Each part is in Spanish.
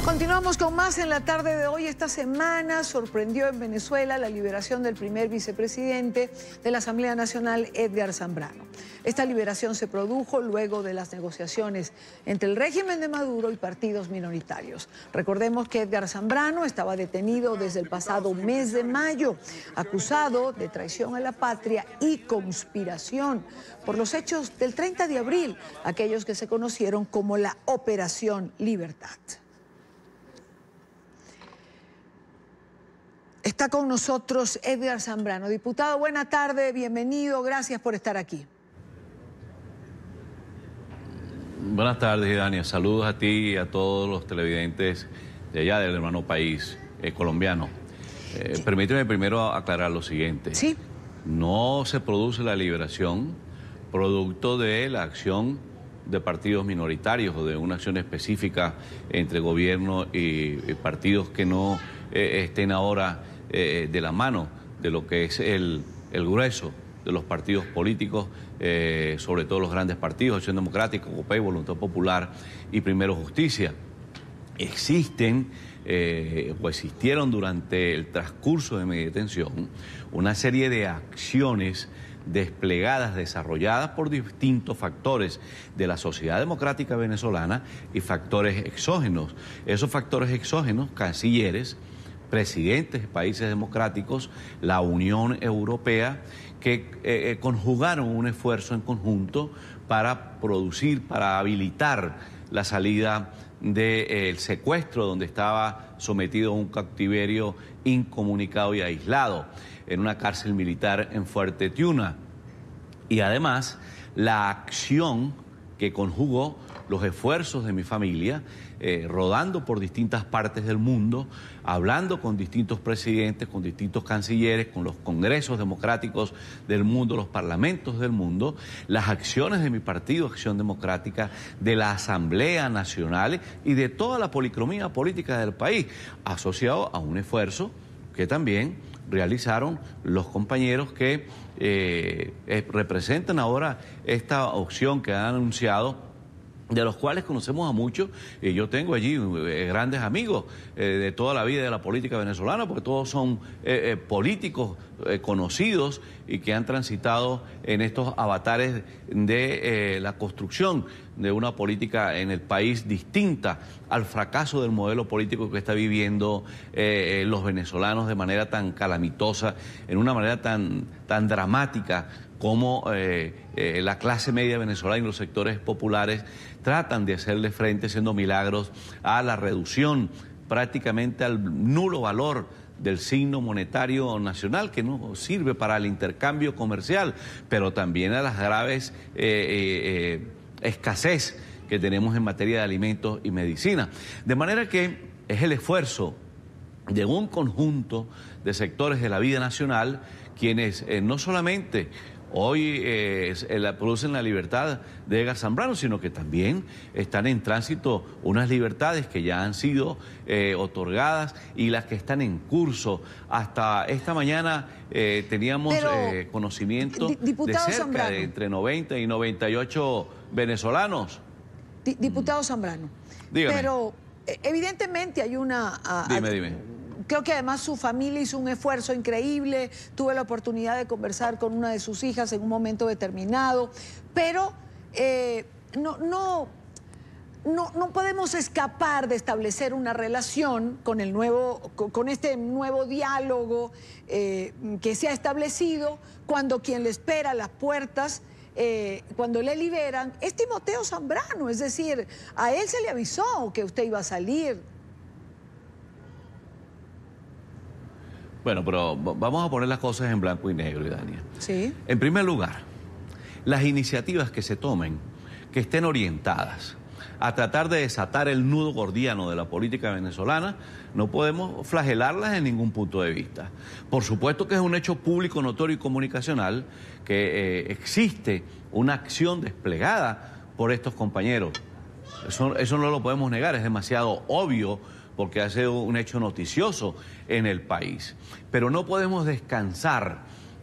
Continuamos con más en la tarde de hoy. Esta semana sorprendió en Venezuela la liberación del primer vicepresidente de la Asamblea Nacional, Edgar Zambrano. Esta liberación se produjo luego de las negociaciones entre el régimen de Maduro y partidos minoritarios. Recordemos que Edgar Zambrano estaba detenido desde el pasado mes de mayo, acusado de traición a la patria y conspiración por los hechos del 30 de abril, aquellos que se conocieron como la Operación Libertad. Está con nosotros Edgar Zambrano. Diputado, buena tarde, bienvenido, gracias por estar aquí. Buenas tardes, Dania. Saludos a ti y a todos los televidentes de allá del hermano país colombiano. Sí. Permíteme primero aclarar lo siguiente. Sí. No se produce la liberación producto de la acción de partidos minoritarios o de una acción específica entre gobierno y partidos que no estén ahora de la mano de lo que es el grueso de los partidos políticos, sobre todo los grandes partidos, Acción Democrática, COPEI, Voluntad Popular y Primero Justicia. Existen o existieron durante el transcurso de mi detención una serie de acciones desplegadas, desarrolladas por distintos factores de la sociedad democrática venezolana y factores exógenos. Esos factores exógenos, cancilleres, presidentes de países democráticos, la Unión Europea, que conjugaron un esfuerzo en conjunto para producir, para habilitar la salida del secuestro donde estaba sometido a un cautiverio incomunicado y aislado en una cárcel militar en Fuerte Tiuna. Y además, la acción que conjugó los esfuerzos de mi familia, rodando por distintas partes del mundo, hablando con distintos presidentes, con distintos cancilleres, con los congresos democráticos del mundo, los parlamentos del mundo, las acciones de mi partido, Acción Democrática, de la Asamblea Nacional y de toda la policromía política del país, asociado a un esfuerzo que también realizaron los compañeros que representan ahora esta opción que han anunciado, de los cuales conocemos a muchos, y yo tengo allí grandes amigos de toda la vida de la política venezolana, porque todos son políticos conocidos y que han transitado en estos avatares de la construcción de una política en el país distinta al fracaso del modelo político que está viviendo los venezolanos de manera tan calamitosa, en una manera tan dramática como la clase media venezolana y los sectores populares tratan de hacerle frente, haciendo milagros a la reducción prácticamente al nulo valor del signo monetario nacional, que no sirve para el intercambio comercial, pero también a las graves escasez que tenemos en materia de alimentos y medicina. De manera que es el esfuerzo de un conjunto de sectores de la vida nacional quienes no solamente hoy producen la libertad de Edgar Zambrano, sino que también están en tránsito unas libertades que ya han sido otorgadas y las que están en curso. Hasta esta mañana teníamos conocimiento de cerca Zambrano, de entre 90 y 98 venezolanos. Diputado Zambrano, dígame. Pero evidentemente hay una... Dime. Creo que además su familia hizo un esfuerzo increíble. Tuve la oportunidad de conversar con una de sus hijas en un momento determinado, pero no podemos escapar de establecer una relación con este nuevo diálogo que se ha establecido cuando quien le espera a las puertas, cuando le liberan, es Timoteo Zambrano. Es decir, a él se le avisó que usted iba a salir. Bueno, pero vamos a poner las cosas en blanco y negro, Dania. Sí. En primer lugar, las iniciativas que se tomen, que estén orientadas a tratar de desatar el nudo gordiano de la política venezolana, no podemos flagelarlas en ningún punto de vista. Por supuesto que es un hecho público, notorio y comunicacional que existe una acción desplegada por estos compañeros. Eso no lo podemos negar, es demasiado obvio, porque ha sido un hecho noticioso en el país. Pero no podemos descansar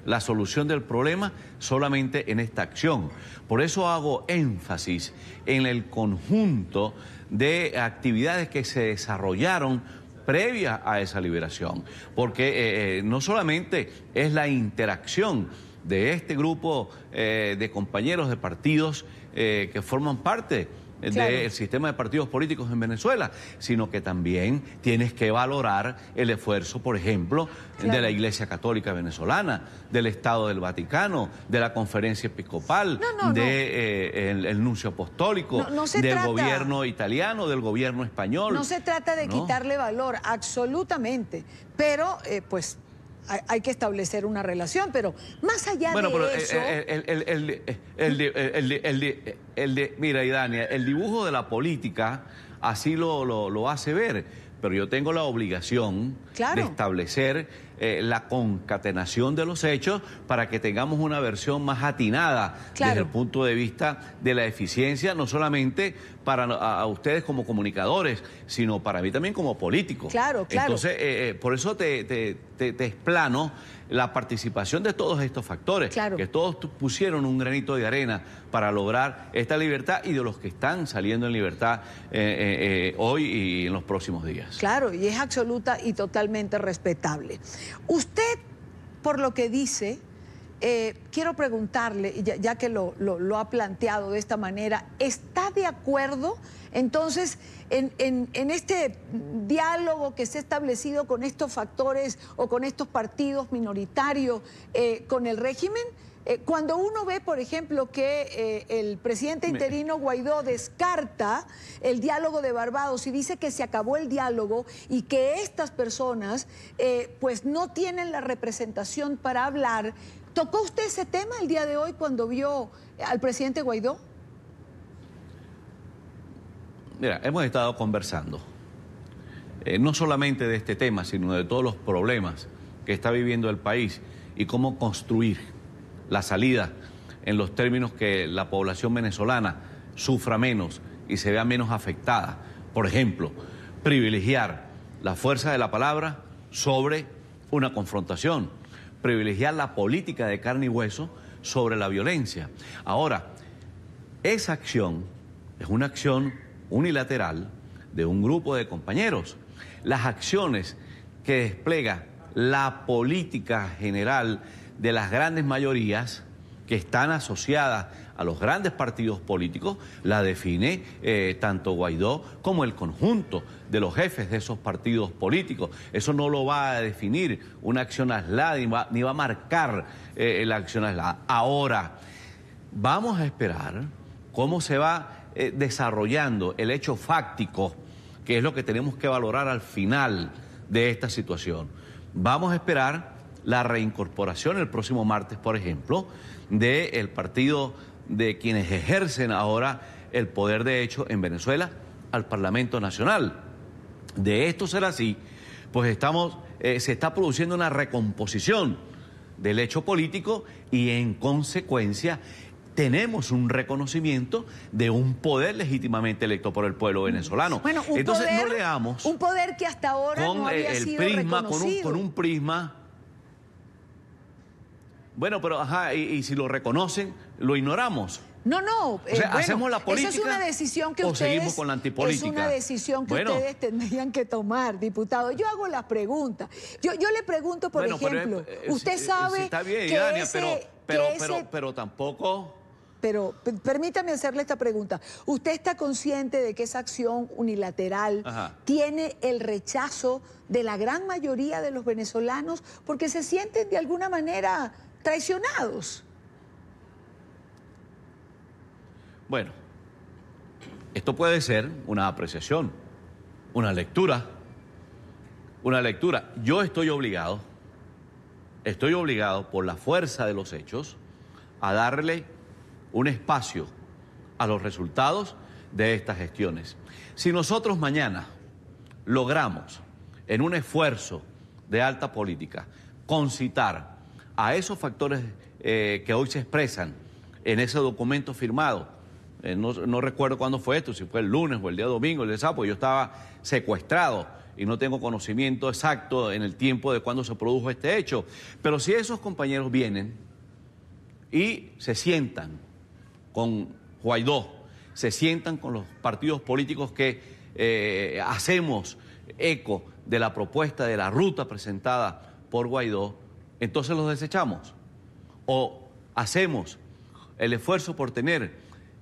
la solución del problema solamente en esta acción. Por eso hago énfasis en el conjunto de actividades que se desarrollaron previa a esa liberación, porque no solamente es la interacción de este grupo de compañeros de partidos que forman parte del sistema de partidos políticos en Venezuela, sino que también tienes que valorar el esfuerzo, por ejemplo, de la Iglesia Católica Venezolana, del Estado del Vaticano, de la Conferencia Episcopal, del Nuncio Apostólico, del gobierno italiano, del gobierno español. No se trata de quitarle valor, absolutamente, pero pues hay que establecer una relación, pero más allá de eso... Mira, Idania, el dibujo de la política así lo hace ver, pero yo tengo la obligación de establecer la concatenación de los hechos para que tengamos una versión más atinada desde el punto de vista de la eficiencia, no solamente para a ustedes como comunicadores, sino para mí también como político. Entonces, por eso te explano la participación de todos estos factores, que todos pusieron un granito de arena para lograr esta libertad y de los que están saliendo en libertad hoy y en los próximos días. Claro, y es absoluta y totalmente respetable. Usted, por lo que dice, quiero preguntarle, ya que lo ha planteado de esta manera, ¿está de acuerdo entonces en este diálogo que se ha establecido con estos factores o con estos partidos minoritarios con el régimen? Cuando uno ve, por ejemplo, que el presidente interino Guaidó descarta el diálogo de Barbados y dice que se acabó el diálogo y que estas personas pues no tienen la representación para hablar, ¿tocó usted ese tema el día de hoy cuando vio al presidente Guaidó? Mira, hemos estado conversando, no solamente de este tema, sino de todos los problemas que está viviendo el país y cómo construir la salida en los términos que la población venezolana sufra menos y se vea menos afectada. Por ejemplo, privilegiar la fuerza de la palabra sobre una confrontación, privilegiar la política de carne y hueso sobre la violencia. Ahora, esa acción es una acción unilateral de un grupo de compañeros. Las acciones que despliega la política general de las grandes mayorías que están asociadas a los grandes partidos políticos, la define tanto Guaidó como el conjunto de los jefes de esos partidos políticos. Eso no lo va a definir una acción aislada ni va a marcar la acción aislada. Ahora, vamos a esperar cómo se va desarrollando el hecho fáctico, que es lo que tenemos que valorar al final de esta situación. Vamos a esperar la reincorporación el próximo martes, por ejemplo, del partido de quienes ejercen ahora el poder de hecho en Venezuela al Parlamento Nacional. De esto ser así, pues se está produciendo una recomposición del hecho político y en consecuencia tenemos un reconocimiento de un poder legítimamente electo por el pueblo venezolano. Bueno, entonces no leamos un poder que hasta ahora no había sido reconocido. Con un prisma. Bueno, pero y si lo reconocen, lo ignoramos. No. O sea, hacemos la política. Eso es una decisión que ustedes, seguimos con la antipolítica. Es una decisión que ustedes tendrían que tomar, diputado. Yo hago las preguntas. Yo le pregunto, por ejemplo, usted sabe está bien, que Idania, pero tampoco. Pero permítame hacerle esta pregunta. ¿Usted está consciente de que esa acción unilateral tiene el rechazo de la gran mayoría de los venezolanos porque se sienten de alguna manera traicionados? Bueno, esto puede ser una apreciación, una lectura. Yo estoy obligado por la fuerza de los hechos a darle un espacio a los resultados de estas gestiones. Si nosotros mañana logramos, en un esfuerzo de alta política, concitar a esos factores que hoy se expresan en ese documento firmado, no recuerdo cuándo fue esto, si fue el lunes o el día domingo, el día sábado, yo estaba secuestrado y no tengo conocimiento exacto en el tiempo de cuándo se produjo este hecho, pero si esos compañeros vienen y se sientan con Guaidó, se sientan con los partidos políticos que hacemos eco de la propuesta de la ruta presentada por Guaidó, entonces los desechamos. O hacemos el esfuerzo por tener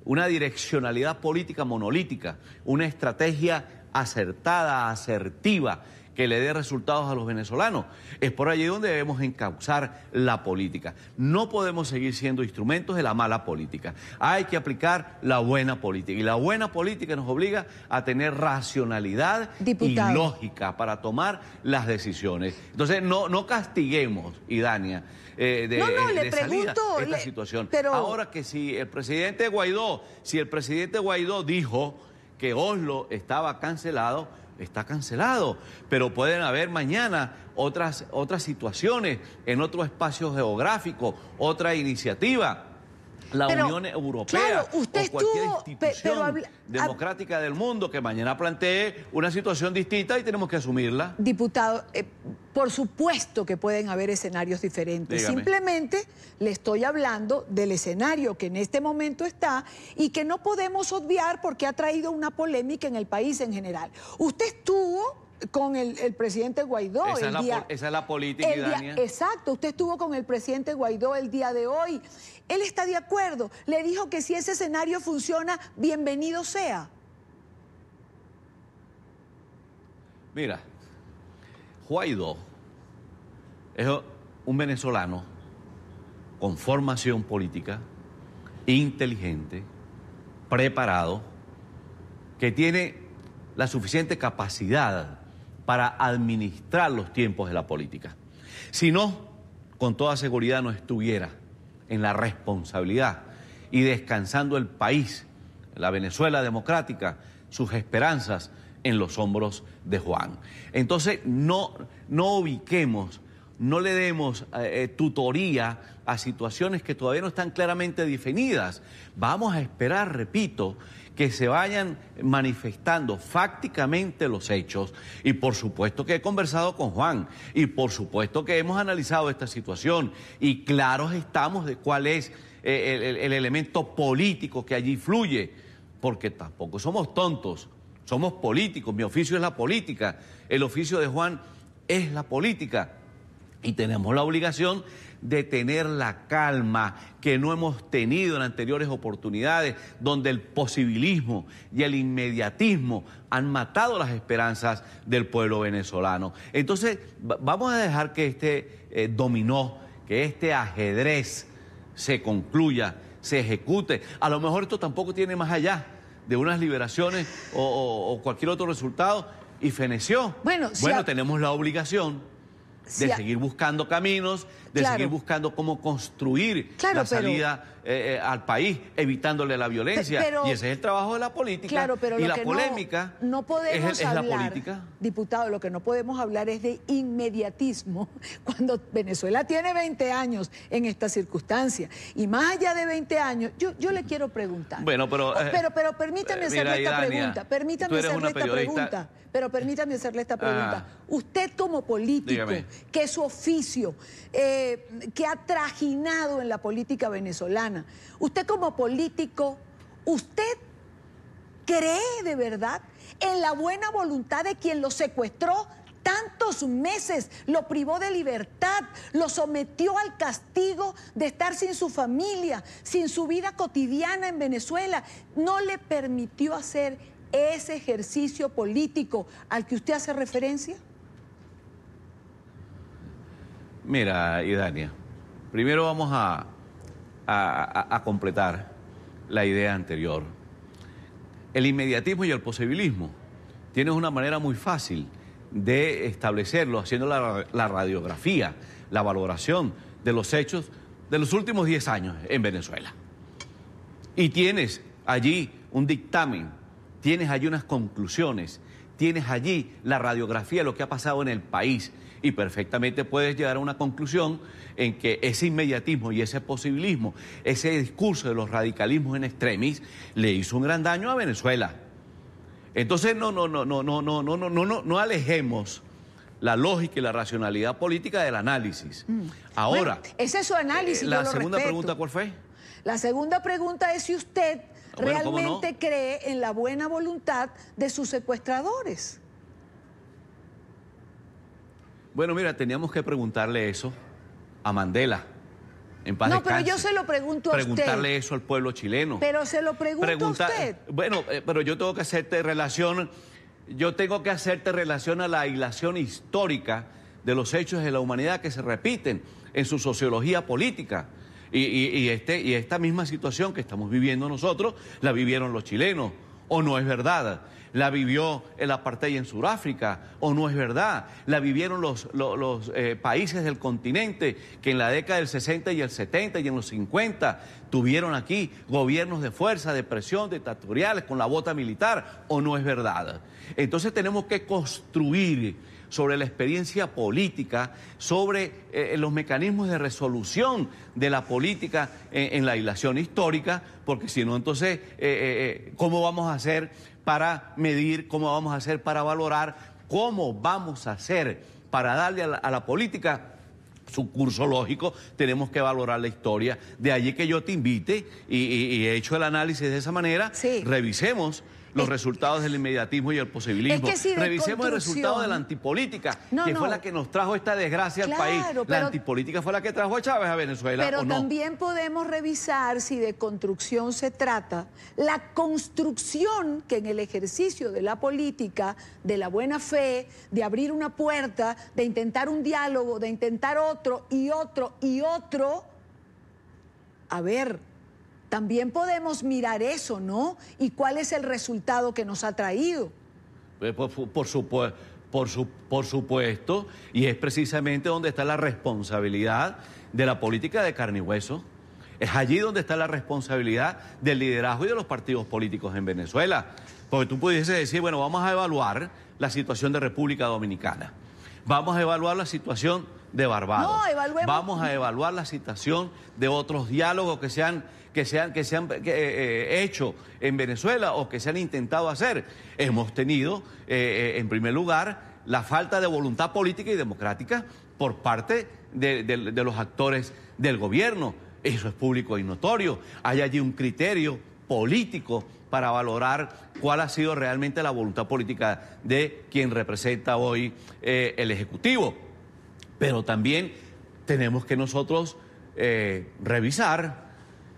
una direccionalidad política monolítica, una estrategia acertada, asertiva, que le dé resultados a los venezolanos. Es por allí donde debemos encauzar la política. No podemos seguir siendo instrumentos de la mala política. Hay que aplicar la buena política. Y la buena política nos obliga a tener racionalidad y lógica para tomar las decisiones. Entonces, no castiguemos, Idania, de salida esta situación. Pero... Ahora que si el presidente Guaidó dijo que Oslo estaba cancelado, está cancelado, pero pueden haber mañana otras situaciones en otro espacio geográfico, otra iniciativa. La Unión Europea, claro, o cualquier institución democrática del mundo que mañana plantee una situación distinta y tenemos que asumirla. Diputado, por supuesto que pueden haber escenarios diferentes. Dígame. Simplemente le estoy hablando del escenario que en este momento está y que no podemos obviar porque ha traído una polémica en el país en general. Usted estuvo con el presidente Guaidó esa es la política, Idania. Exacto, usted estuvo con el presidente Guaidó el día de hoy. Él está de acuerdo, le dijo que si ese escenario funciona, bienvenido sea. Mira, Guaidó es un venezolano con formación política, inteligente, preparado, que tiene la suficiente capacidad para administrar los tiempos de la política. Si no, con toda seguridad no estuviera en la responsabilidad y descansando el país, la Venezuela democrática, sus esperanzas en los hombros de Juan. Entonces, no ubiquemos, no le demos tutoría a situaciones que todavía no están claramente definidas. Vamos a esperar, repito, que se vayan manifestando fácticamente los hechos y por supuesto que he conversado con Juan y por supuesto que hemos analizado esta situación y claros estamos de cuál es el elemento político que allí fluye, porque tampoco somos tontos, somos políticos, mi oficio es la política, el oficio de Juan es la política y tenemos la obligación de tener la calma que no hemos tenido en anteriores oportunidades, donde el posibilismo y el inmediatismo han matado las esperanzas del pueblo venezolano. Entonces, vamos a dejar que este dominó, que este ajedrez se concluya, se ejecute. A lo mejor esto tampoco tiene más allá de unas liberaciones o cualquier otro resultado y feneció. Bueno, tenemos la obligación de seguir buscando caminos, de seguir buscando cómo construir la salida al país, evitándole la violencia. Y ese es el trabajo de la política. Y la polémica es la política. Diputado, lo que no podemos hablar es de inmediatismo cuando Venezuela tiene 20 años en esta circunstancia. Y más allá de 20 años, yo le quiero preguntar. Bueno, pero permítame hacerle esta pregunta. Permítame hacerle esta pregunta. Pero permítame hacerle esta pregunta. Usted como político, dígame, que es su oficio, que ha trajinado en la política venezolana, usted como político, ¿usted cree de verdad en la buena voluntad de quien lo secuestró tantos meses, lo privó de libertad, lo sometió al castigo de estar sin su familia, sin su vida cotidiana en Venezuela, no le permitió hacer ese ejercicio político al que usted hace referencia? Mira, Idania, primero vamos a completar la idea anterior. El inmediatismo y el posibilismo tienen una manera muy fácil de establecerlo, haciendo la radiografía, la valoración de los hechos de los últimos 10 años en Venezuela. Y tienes allí un dictamen, tienes allí unas conclusiones, tienes allí la radiografía de lo que ha pasado en el país y perfectamente puedes llegar a una conclusión en que ese inmediatismo y ese posibilismo, ese discurso de los radicalismos en extremis, le hizo un gran daño a Venezuela. Entonces no alejemos la lógica y la racionalidad política del análisis. Ahora, bueno, ese es su análisis. La yo lo segunda respeto. pregunta, ¿cuál fue? La segunda pregunta es si usted realmente no cree en la buena voluntad de sus secuestradores. Bueno, mira, teníamos que preguntarle eso a Mandela. En paz descanse. Pero yo se lo pregunto a usted. Preguntarle eso al pueblo chileno. Pero se lo pregunto a usted. Bueno, pero yo tengo que hacerte relación. Yo tengo que hacerte relación a la aislación histórica de los hechos de la humanidad que se repiten en su sociología política. Y esta misma situación que estamos viviendo nosotros, la vivieron los chilenos, ¿o no es verdad? La vivió el apartheid en Sudáfrica, ¿o no es verdad? La vivieron los países del continente que en la década del 60 y el 70 y en los 50 tuvieron aquí gobiernos de fuerza, de presión, dictatoriales, con la bota militar, ¿o no es verdad? Entonces tenemos que construir sobre la experiencia política, sobre los mecanismos de resolución de la política en la aislación histórica, porque si no, entonces, ¿cómo vamos a hacer para medir, cómo vamos a hacer para valorar, cómo vamos a hacer para darle a la política su curso lógico? Tenemos que valorar la historia. De allí que yo te invite y he hecho el análisis de esa manera. Sí. Revisemos los resultados del inmediatismo y el posibilismo. Es que si revisemos el resultado de la antipolítica, fue la que nos trajo esta desgracia al país. La antipolítica fue la que trajo a Chávez a Venezuela, pero ¿o no? también podemos revisar si de construcción se trata, la construcción que en el ejercicio de la política, de la buena fe, de abrir una puerta, de intentar un diálogo, de intentar otro y otro y otro, a ver, también podemos mirar eso, ¿no? ¿Y cuál es el resultado que nos ha traído? Por supuesto, y es precisamente donde está la responsabilidad de la política de carne y hueso. Es allí donde está la responsabilidad del liderazgo y de los partidos políticos en Venezuela. Porque tú pudieses decir, bueno, vamos a evaluar la situación de República Dominicana. Vamos a evaluar la situación de Barbados. No, evaluemos. Vamos a evaluar la situación de otros diálogos que se han hecho en Venezuela o que se han intentado hacer. Hemos tenido, en primer lugar, la falta de voluntad política y democrática por parte de los actores del gobierno. Eso es público y notorio. Hay allí un criterio político para valorar cuál ha sido realmente la voluntad política de quien representa hoy el Ejecutivo. Pero también tenemos que nosotros revisar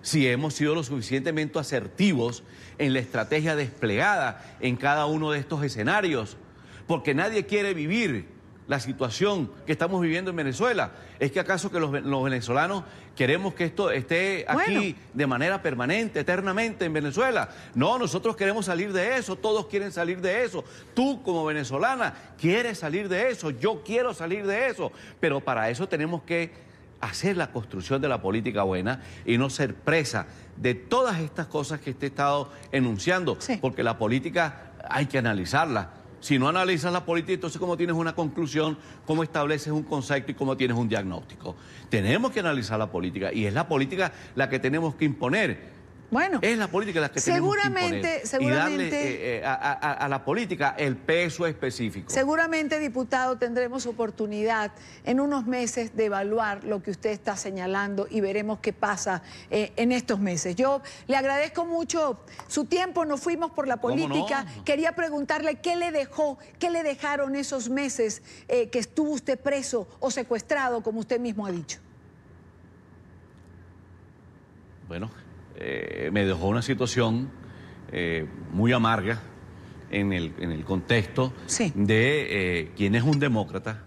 si hemos sido lo suficientemente asertivos en la estrategia desplegada en cada uno de estos escenarios, porque nadie quiere vivir la situación que estamos viviendo en Venezuela. ¿Es que acaso que los venezolanos queremos que esto esté aquí de manera permanente, eternamente en Venezuela? No, nosotros queremos salir de eso, todos quieren salir de eso. Tú como venezolana quieres salir de eso, yo quiero salir de eso, pero para eso tenemos que hacer la construcción de la política buena y no ser presa de todas estas cosas que te he estado enunciando, porque la política hay que analizarla. Si no analizas la política, entonces ¿cómo tienes una conclusión? ¿Cómo estableces un concepto y cómo tienes un diagnóstico? Tenemos que analizar la política y es la política la que tenemos que imponer. Bueno, es la política la que tenemos que imponer y darle a la política el peso específico. Seguramente, diputado, tendremos oportunidad en unos meses de evaluar lo que usted está señalando y veremos qué pasa en estos meses. Yo le agradezco mucho su tiempo, nos fuimos por la política. No. Quería preguntarle qué le dejó, qué le dejaron esos meses que estuvo usted preso o secuestrado, como usted mismo ha dicho. Bueno, me dejó una situación muy amarga en el contexto de quien es un demócrata,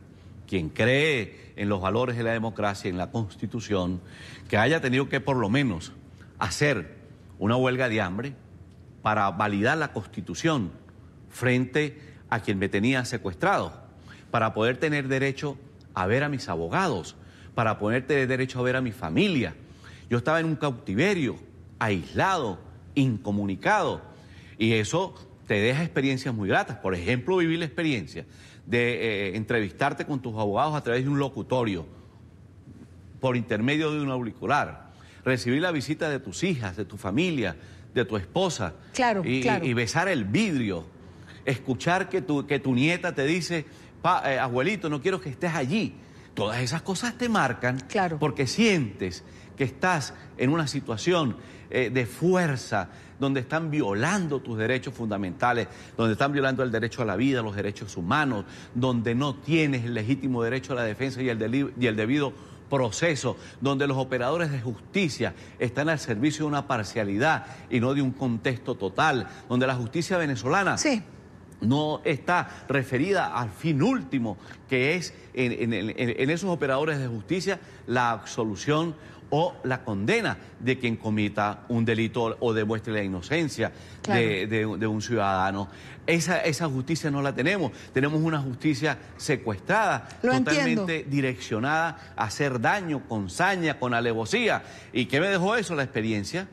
quien cree en los valores de la democracia, en la Constitución, que haya tenido que por lo menos hacer una huelga de hambre para validar la Constitución frente a quien me tenía secuestrado, para poder tener derecho a ver a mis abogados, para poder tener derecho a ver a mi familia. Yo estaba en un cautiverio, aislado, incomunicado, y eso te deja experiencias muy gratas. Por ejemplo, vivir la experiencia de entrevistarte con tus abogados a través de un locutorio, por intermedio de un auricular, recibir la visita de tus hijas, de tu familia, de tu esposa, y besar el vidrio escuchar que tu nieta te dice, abuelito, no quiero que estés allí. Todas esas cosas te marcan, claro, porque sientes que estás en una situación de fuerza, donde están violando tus derechos fundamentales, donde están violando el derecho a la vida, los derechos humanos, donde no tienes el legítimo derecho a la defensa y el debido proceso, donde los operadores de justicia están al servicio de una parcialidad y no de un contexto total, donde la justicia venezolana no está referida al fin último, que es en esos operadores de justicia la absolución o la condena de quien cometa un delito o demuestre la inocencia de un ciudadano. Esa justicia no la tenemos. Tenemos una justicia secuestrada, totalmente direccionada a hacer daño, con saña, con alevosía. ¿Y qué me dejó eso? La experiencia,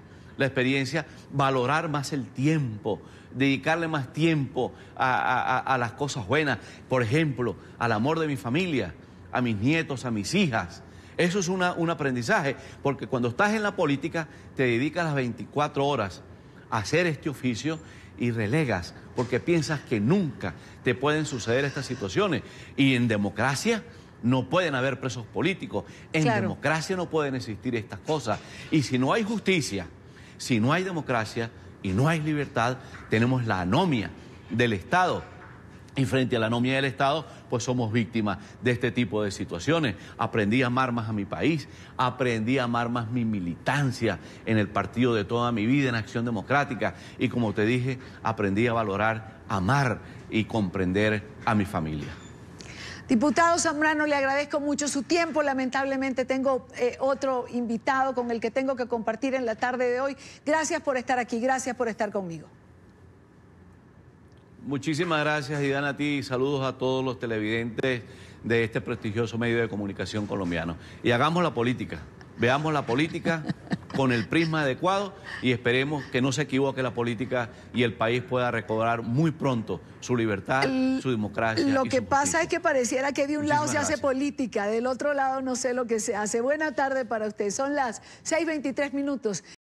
valorar más el tiempo, dedicarle más tiempo a las cosas buenas, por ejemplo, al amor de mi familia, a mis nietos, a mis hijas. Eso es un aprendizaje, porque cuando estás en la política te dedicas las 24 horas a hacer este oficio y relegas, porque piensas que nunca te pueden suceder estas situaciones. Y en democracia no pueden haber presos políticos, en democracia no pueden existir estas cosas. Y si no hay justicia, si no hay democracia y no hay libertad, tenemos la anomia del Estado. Y frente a la anomia del Estado, pues somos víctimas de este tipo de situaciones. Aprendí a amar más a mi país, aprendí a amar más mi militancia en el partido de toda mi vida, en Acción Democrática. Y como te dije, aprendí a valorar, amar y comprender a mi familia. Diputado Zambrano, le agradezco mucho su tiempo. Lamentablemente tengo otro invitado con el que tengo que compartir en la tarde de hoy. Gracias por estar aquí, gracias por estar conmigo. Muchísimas gracias, y a ti, saludos a todos los televidentes de este prestigioso medio de comunicación colombiano. Y hagamos la política, veamos la política con el prisma adecuado y esperemos que no se equivoque la política y el país pueda recobrar muy pronto su libertad, su democracia. Lo que pasa es que pareciera que de un lado se hace política, del otro lado no sé lo que se hace. Buena tarde para usted, son las 6:23 minutos.